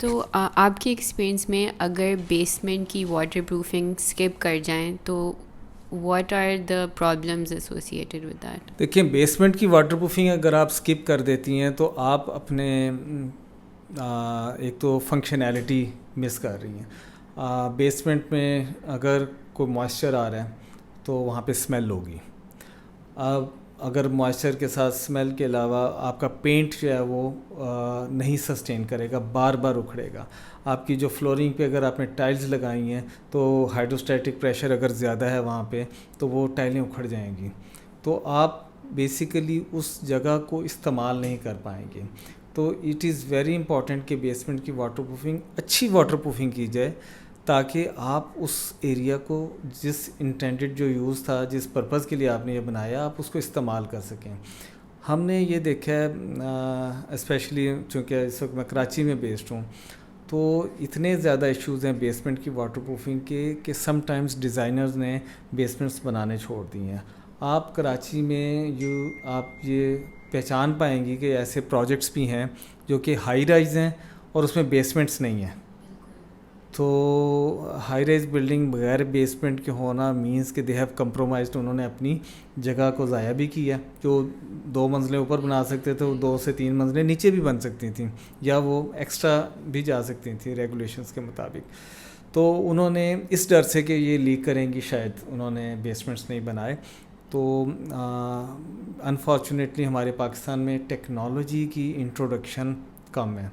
تو آپ کے ایکسپیرئنس میں اگر بیسمنٹ کی واٹر پروفنگ اسکپ کر جائیں تو what are the problems associated with that? دیکھیں بیسمنٹ کی واٹر پروفنگ اگر آپ اسکپ کر دیتی ہیں تو آپ اپنے ایک تو فنکشنالٹی مس کر رہی ہیں. بیسمنٹ میں اگر کوئی موئسچر آ رہا ہے تو وہاں پہ اسمیل ہوگی. اب اگر موئسچر کے ساتھ اسمیل کے علاوہ آپ کا پینٹ جو ہے وہ نہیں سسٹین کرے گا, بار بار اکھڑے گا. آپ کی جو فلورنگ پہ اگر آپ نے ٹائلز لگائی ہیں تو ہائیڈروسٹیٹک پریشر اگر زیادہ ہے وہاں پہ تو وہ ٹائلیں اکھڑ جائیں گی, تو آپ بیسیکلی اس جگہ کو استعمال نہیں کر پائیں گے. تو اٹ از ویری امپورٹنٹ کہ بیسمنٹ کی واٹر پروفنگ اچھی واٹر پروفنگ کی جائے تاکہ آپ اس ایریا کو جس انٹینڈڈ جو یوز تھا, جس پرپز کے لیے آپ نے یہ بنایا, آپ اس کو استعمال کر سکیں. ہم نے یہ دیکھا ہے اسپیشلی چونکہ اس وقت میں کراچی میں بیسڈ ہوں, تو اتنے زیادہ ایشوز ہیں بیسمنٹ کی واٹر پروفنگ کے کہ سم ٹائمز ڈیزائنرز نے بیسمنٹس بنانے چھوڑ دی ہیں. آپ کراچی میں آپ یہ پہچان پائیں گی کہ ایسے پروجیکٹس بھی ہیں جو کہ ہائی رائز ہیں اور اس میں بیسمنٹس نہیں ہیں. تو ہائی رائز بلڈنگ بغیر بیسمنٹ کے ہونا مینس کہ دے ہیو کمپرومائزڈ, انہوں نے اپنی جگہ کو ضائع بھی کیا. جو 2 منزلیں اوپر بنا سکتے تھے وہ 2 سے 3 منزلیں نیچے بھی بن سکتی تھیں, یا وہ ایکسٹرا بھی جا سکتی تھیں ریگولیشنز کے مطابق. تو انہوں نے اس ڈر سے کہ یہ لیک کریں گی شاید انہوں نے بیسمنٹس نہیں بنائے. تو انفارچونیٹلی ہمارے پاکستان میں ٹیکنالوجی کی انٹروڈکشن کم ہے.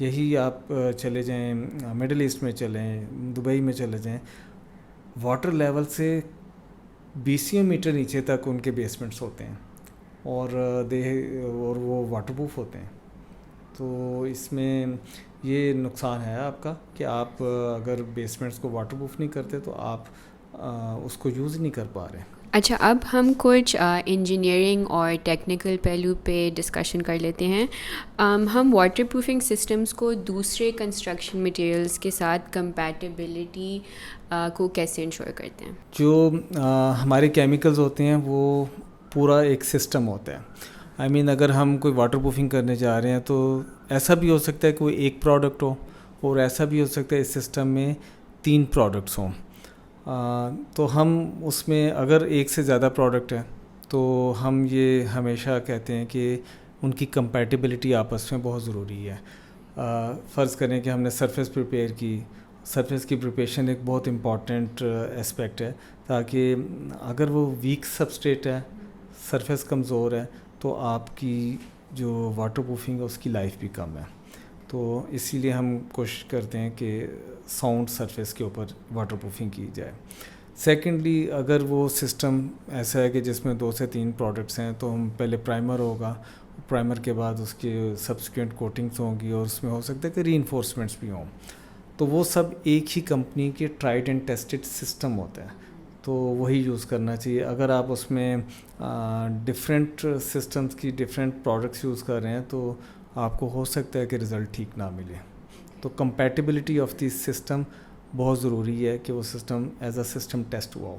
یہی آپ چلے جائیں مڈل ایسٹ میں چلیں, دبئی میں چلے جائیں, واٹر لیول سے 20 میٹر نیچے تک ان کے بیسمنٹس ہوتے ہیں اور وہ واٹر پروف ہوتے ہیں. تو اس میں یہ نقصان ہے آپ کا کہ آپ اگر بیسمنٹس کو واٹر پروف نہیں کرتے تو آپ اس کو یوز نہیں کر پا رہے. اچھا, اب ہم کچھ انجینئرنگ اور ٹیکنیکل پہلو پہ ڈسکشن کر لیتے ہیں. ہم واٹر پروفنگ سسٹمز کو دوسرے کنسٹرکشن مٹیریلز کے ساتھ کمپیٹیبلٹی کو کیسے انشور کرتے ہیں؟ جو ہمارے کیمیکلز ہوتے ہیں وہ پورا ایک سسٹم ہوتا ہے. آئی مین اگر ہم کوئی واٹر پروفنگ کرنے جا رہے ہیں تو ایسا بھی ہو سکتا ہے کوئی ایک پروڈکٹ ہو, اور ایسا بھی ہو سکتا ہے اس سسٹم میں 3 پروڈکٹس ہوں. تو ہم اس میں اگر ایک سے زیادہ پروڈکٹ ہے تو ہم یہ ہمیشہ کہتے ہیں کہ ان کی کمپیٹیبلٹی آپس میں بہت ضروری ہے. فرض کریں کہ ہم نے سرفیس پریپیئر کی, سرفیس کی پریپریشن ایک بہت امپورٹنٹ اسپیکٹ ہے, تاکہ اگر وہ ویک سبسٹریٹ ہے, سرفیس کمزور ہے, تو آپ کی جو واٹر پروفنگ ہے اس کی لائف بھی کم ہے. تو اسی لیے ہم کوشش کرتے ہیں کہ ساؤنڈ سرفیس کے اوپر واٹر پروفنگ کی جائے. سیکنڈلی اگر وہ سسٹم ایسا ہے کہ جس میں 2 سے 3 پروڈکٹس ہیں تو ہم پہلے پرائمر ہوگا, پرائمر کے بعد اس کے سبسیکوینٹ کوٹنگس ہوں گی, اور اس میں ہو سکتا ہے کہ ری انفورسمنٹس بھی ہوں. تو وہ سب ایک ہی کمپنی کے ٹرائڈ اینڈ ٹیسٹڈ سسٹم ہوتا ہے, تو وہی یوز کرنا چاہیے. اگر آپ اس میں ڈفرینٹ سسٹمز کی ڈفرینٹ پروڈکٹس یوز کر رہے ہیں تو آپ کو ہو سکتا ہے کہ رزلٹ ٹھیک نہ ملے. تو کمپیٹیبلٹی آف دی سسٹم بہت ضروری ہے کہ وہ system as a system test ہوا ہو.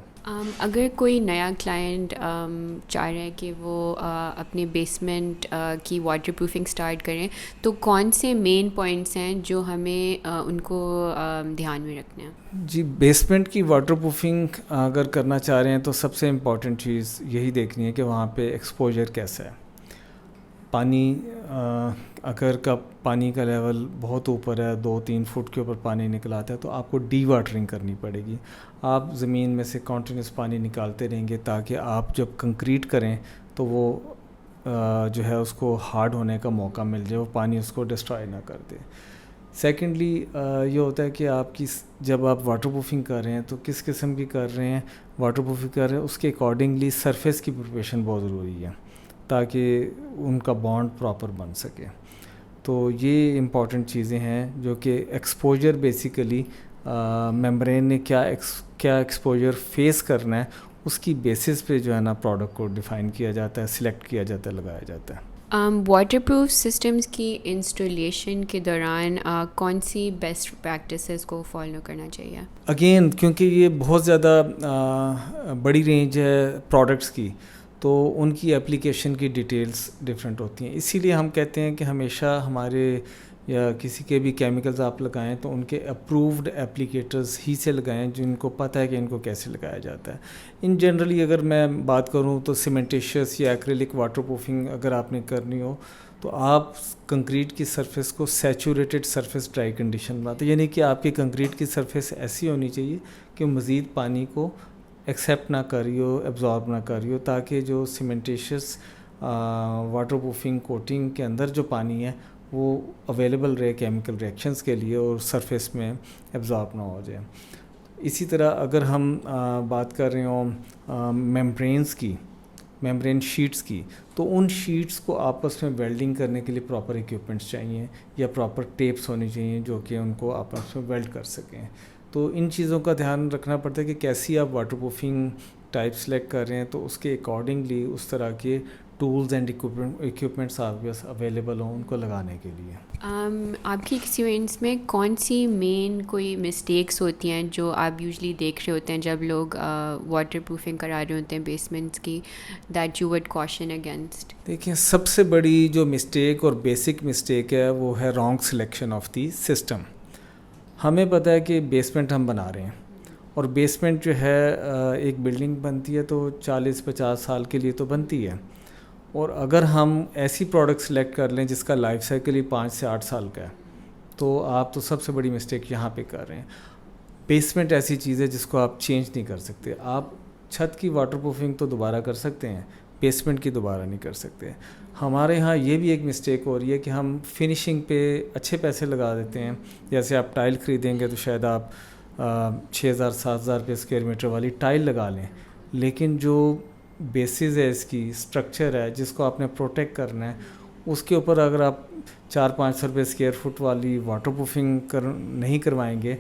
اگر کوئی نیا کلائنٹ چاہ رہے ہیں کہ وہ اپنے بیسمنٹ کی واٹر پروفنگ سٹارٹ کریں, تو کون سے مین پوائنٹس ہیں جو ہمیں ان کو دھیان میں رکھنے ہیں؟ جی, بیسمنٹ کی واٹر پروفنگ اگر کرنا چاہ رہے ہیں تو سب سے امپورٹنٹ چیز یہی دیکھنی ہے کہ وہاں پہ ایکسپوجر کیسا ہے. پانی اگر پانی کا لیول بہت اوپر ہے, 2-3 فٹ کے اوپر پانی نکل آتا ہے, تو آپ کو ڈی واٹرنگ کرنی پڑے گی. آپ زمین میں سے کنٹینیوس پانی نکالتے رہیں گے تاکہ آپ جب کنکریٹ کریں تو وہ جو ہے اس کو ہارڈ ہونے کا موقع مل جائے, وہ پانی اس کو ڈسٹرائے نہ کر دے. سیکنڈلی یہ ہوتا ہے کہ آپ کی جب آپ واٹر پروفنگ کر رہے ہیں تو کس قسم کی کر رہے ہیں, واٹر پروفنگ کر رہے ہیں اس کے اکارڈنگلی سرفیس کی پریپریشن بہت ضروری ہے تاکہ ان کا بانڈ پراپر بن سکے. تو یہ امپورٹنٹ چیزیں ہیں جو کہ ایکسپوجر بیسیکلی ممبرین نے کیا ایکسپوجر فیس کرنا ہے اس کی بیسس پہ جو ہے نا پروڈکٹ کو ڈیفائن کیا جاتا ہے, سلیکٹ کیا جاتا ہے, لگایا جاتا ہے. واٹر پروف سسٹمز کی انسٹالیشن کے دوران کون سی بیسٹ پریکٹسز کو فالو کرنا چاہیے؟ اگین کیونکہ یہ بہت زیادہ بڑی رینج ہے پروڈکٹس کی, تو ان کی اپلیکیشن کی ڈیٹیلز ڈفرینٹ ہوتی ہیں. اسی لیے ہم کہتے ہیں کہ ہمیشہ ہمارے یا کسی کے بھی کیمیکلز آپ لگائیں تو ان کے اپرووڈ اپلیکیٹرز ہی سے لگائیں جن کو پتہ ہے کہ ان کو کیسے لگایا جاتا ہے. ان جنرلی اگر میں بات کروں تو سیمنٹیشیس یا ایکریلک واٹر پروفنگ اگر آپ نے کرنی ہو تو آپ کنکریٹ کی سرفیس کو سیچوریٹڈ سرفیس ڈرائی کنڈیشن بناتے ہیں, یعنی کہ آپ کی کنکریٹ کی سرفیس ایسی ہونی چاہیے کہ مزید پانی کو ایکسیپٹ نہ کر رہی ہو, ایبزارب نہ کر رہی ہو, تاکہ جو سیمنٹیشیس واٹر پروفنگ کوٹنگ کے اندر جو پانی ہے وہ اویلیبل رہے کیمیکل ریئیکشنز کے لیے اور سرفیس میں ایبزارب نہ ہو جائے. اسی طرح اگر ہم بات کر رہے ہوں میمبرینز کی, میمبرین شیٹس کی, تو ان شیٹس کو آپس میں ویلڈنگ کرنے کے لیے پراپر ایکوپمنٹس چاہیے یا پراپر ٹیپس ہونی چاہیے جو کہ ان کو آپس میں ویلڈ کر سکیں. تو ان چیزوں کا دھیان رکھنا پڑتا ہے کہ کیسی آپ واٹر پروفنگ ٹائپ سلیکٹ کر رہے ہیں, تو اس کے اکارڈنگلی اس طرح کے ٹولز اینڈ ایکوپمنٹس آپ کے پاس اویلیبل ہوں ان کو لگانے کے لیے. آپ کی ایکسپیرئنس میں کون سی مین کوئی مسٹیکس ہوتی ہیں جو آپ یوزلی دیکھ رہے ہوتے ہیں جب لوگ واٹر پروفنگ کرا رہے ہوتے ہیں بیسمنٹس کی, that you would caution against? دیکھیں, سب سے بڑی جو مسٹیک اور بیسک مسٹیک ہے وہ ہے wrong selection of the system. ہمیں پتہ ہے کہ بیسمنٹ ہم بنا رہے ہیں اور بیسمنٹ جو ہے ایک بلڈنگ بنتی ہے تو 40-50 سال کے لیے تو بنتی ہے, اور اگر ہم ایسی پروڈکٹ سلیکٹ کر لیں جس کا لائف سائیکل ہی 5 سے 8 سال کا ہے تو آپ تو سب سے بڑی مسٹیک یہاں پہ کر رہے ہیں. بیسمنٹ ایسی چیز ہے جس کو آپ چینج نہیں کر سکتے. آپ چھت کی واٹر پروفنگ تو دوبارہ کر سکتے ہیں, بیسمنٹ کی دوبارہ نہیں کر سکتے. ہمارے ہاں یہ بھی ایک مسٹیک ہو رہی ہے کہ ہم فنیشنگ پہ اچھے پیسے لگا دیتے ہیں. جیسے آپ ٹائل خریدیں گے تو شاید آپ 6,000-7,000 روپے اسکوائر میٹر والی ٹائل لگا لیں, لیکن جو بیسز ہے اس کی, اسٹرکچر ہے جس کو آپ نے پروٹیکٹ کرنا ہے, اس کے اوپر اگر آپ 400-500 روپے اسکوائر فٹ والی واٹر پروفنگ نہیں کروائیں گے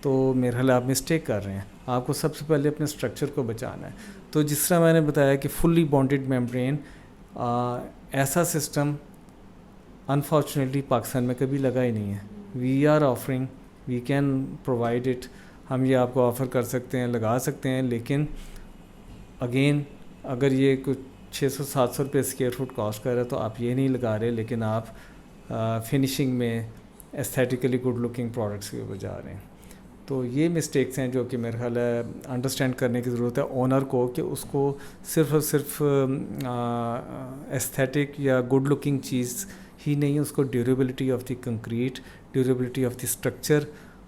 تو میرے خیال آپ مسٹیک کر رہے ہیں. آپ کو سب سے پہلے اپنے اسٹرکچر کو بچانا ہے. تو جس طرح میں نے بتایا کہ فلی بانڈڈ میمبرین ایسا سسٹم انفارچونیٹلی پاکستان میں کبھی لگا ہی نہیں ہے. We are offering, we can provide it, ہم یہ آپ کو آفر کر سکتے ہیں, لگا سکتے ہیں, لیکن اگین اگر یہ کچھ 600-700 روپے اسکوائر فٹ کاسٹ کر رہا ہے تو آپ یہ نہیں لگا رہے, لیکن آپ فنیشنگ میں ایستھیٹیکلی گڈ لکنگ پروڈکٹس کے اوپر جا رہے ہیں. تو یہ مسٹیکس ہیں جو کہ میرا خیال ہے انڈرسٹینڈ کرنے کی ضرورت ہے اونر کو, کہ اس کو صرف اور صرف ایستھیٹک یا گڈ لکنگ چیز ہی نہیں, اس کو durability of the concrete, durability of the structure,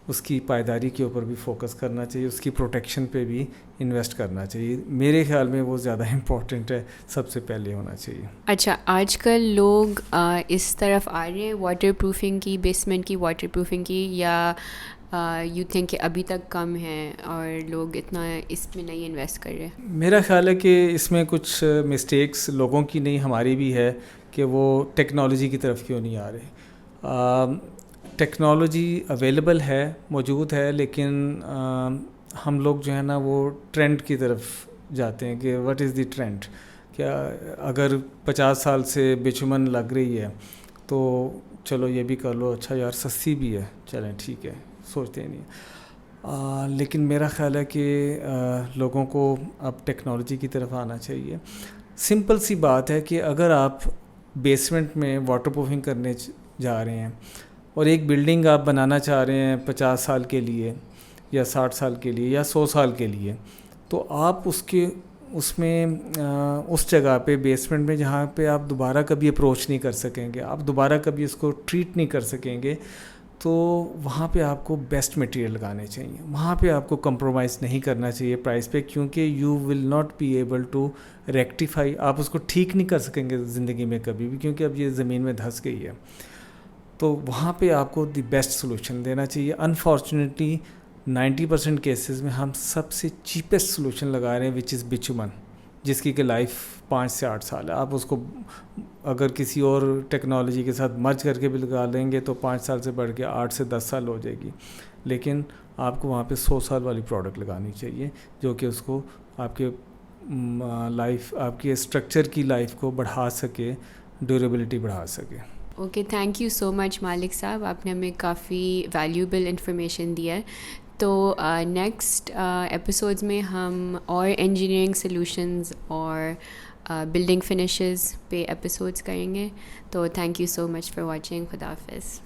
اس کی پائیداری کے اوپر بھی فوکس کرنا چاہیے, اس کی پروٹیکشن پہ بھی انویسٹ کرنا چاہیے. میرے خیال میں وہ زیادہ امپورٹنٹ ہے, سب سے پہلے ہونا چاہیے. اچھا, آج کل لوگ اس طرف آ رہے ہیں واٹر پروفنگ کی, بیسمنٹ کی واٹر پروفنگ کی, یا یو تھنک کہ ابھی تک کم ہے اور لوگ اتنا اس میں نہیں انویسٹ کر رہے؟ میرا خیال ہے کہ اس میں کچھ مسٹیکس لوگوں کی نہیں, ہماری بھی ہے کہ وہ ٹیکنالوجی کی طرف کیوں نہیں آ رہے. ٹیکنالوجی اویلیبل ہے, موجود ہے, لیکن ہم لوگ جو ہے نا وہ ٹرینڈ کی طرف جاتے ہیں کہ واٹ از دی ٹرینڈ. کیا اگر 50 سال سے بچمن لگ رہی ہے تو چلو یہ بھی کر لو, اچھا یار سستی بھی ہے, چلیں ٹھیک ہے, سوچتے ہی نہیں. لیکن میرا خیال ہے کہ لوگوں کو اب ٹیکنالوجی کی طرف آنا چاہیے. سمپل سی بات ہے کہ اگر آپ بیسمنٹ میں واٹر پروفنگ کرنے جا رہے ہیں اور ایک بلڈنگ آپ بنانا چاہ رہے ہیں 50 سال کے لیے یا 60 سال کے لیے یا 100 سال کے لیے, تو آپ اس میں اس جگہ پہ بیسمنٹ میں جہاں پہ آپ دوبارہ کبھی اپروچ نہیں کر سکیں گے, آپ دوبارہ کبھی اس کو ٹریٹ نہیں کر سکیں گے, تو وہاں پہ آپ کو بیسٹ مٹیریل لگانے چاہیے. وہاں پہ آپ کو کمپرومائز نہیں کرنا چاہیے پرائز پہ, کیونکہ you will not be able to rectify, آپ اس کو ٹھیک نہیں کر سکیں گے زندگی میں کبھی بھی, کیونکہ اب یہ زمین میں دھس گئی ہے. تو وہاں پہ آپ کو دی بیسٹ سلوشن دینا چاہیے. انفارچونیٹلی 90% کیسز میں ہم سب سے چیپسٹ سلوشن لگا رہے ہیں وچ از بچمن, جس کی کہ لائف 5 سے 8 سال ہے. آپ اس کو اگر کسی اور ٹیکنالوجی کے ساتھ مرج کر کے بھی لگا لیں گے تو 5 سال سے بڑھ کے 8 سے 10 سال ہو جائے گی, لیکن آپ کو وہاں پہ 100 سال والی پروڈکٹ لگانی چاہیے جو کہ اس کو آپ کے لائف, آپ کے اسٹرکچر کی لائف کو بڑھا سکے, ڈیوریبلٹی بڑھا سکے. اوکے, تھینک یو سو مچ مالک صاحب, آپ نے ہمیں کافی ویلیوبل انفارمیشن دیا ہے. تو نیکسٹ ایپیسوڈز میں ہم اور انجینئرنگ سلوشنز اور بلڈنگ فنشز پہ ایپیسوڈز کریں گے. تو thank you so much for watching. خدا حافظ.